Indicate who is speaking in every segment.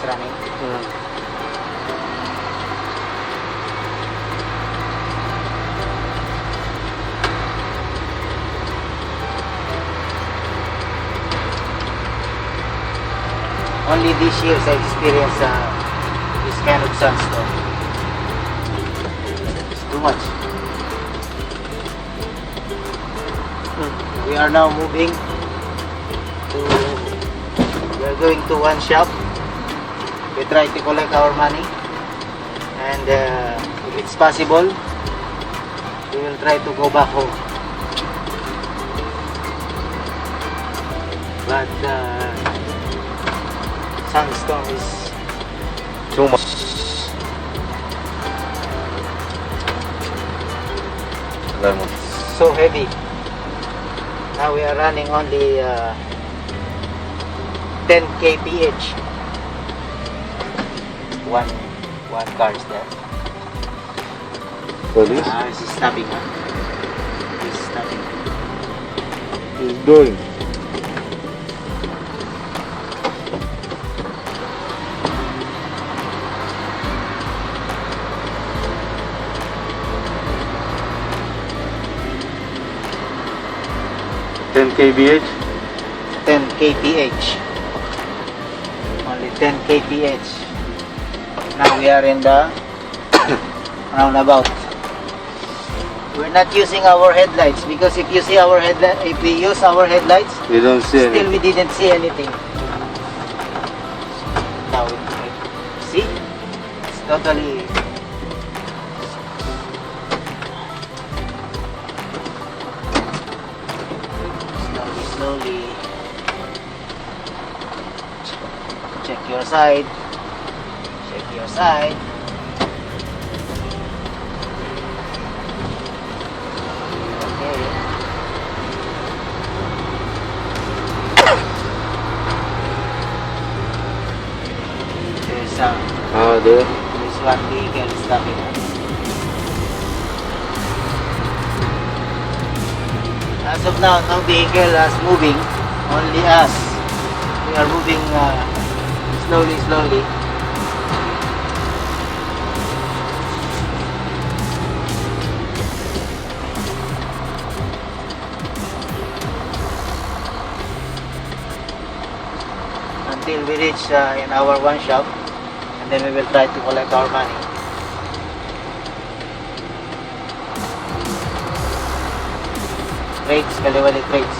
Speaker 1: running. Only this year I experienced this kind of sandstorm. It's too much. We are now moving to, we are going to one shop. We try to collect our money, and if it's possible, we will try to go back home. But sandstorm is
Speaker 2: too much.
Speaker 1: So heavy. Now we are running only 10 kph. One car is there.
Speaker 2: Police?
Speaker 1: He's stopping. He's stopping.
Speaker 2: He's going. Ten kbh?
Speaker 1: 10 kph. Only 10 kph. Now we are in the roundabout. We're not using our headlights because if you see our headlight, if we use our headlights,
Speaker 2: We don't see
Speaker 1: still
Speaker 2: anything.
Speaker 1: we didn't see anything. Now, see? It's totally. Slowly. Check your side. Check your side. Okay. There's one vehicle stopping us. As of now, no vehicle is moving, only us. We are moving slowly. Until we reach in our one shop, and then we will try to collect our money. Trades, kaliwali trades.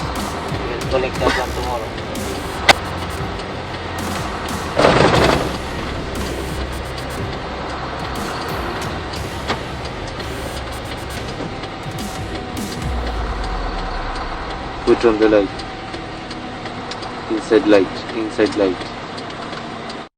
Speaker 1: We will collect that one tomorrow.
Speaker 2: Put on the light. Inside light.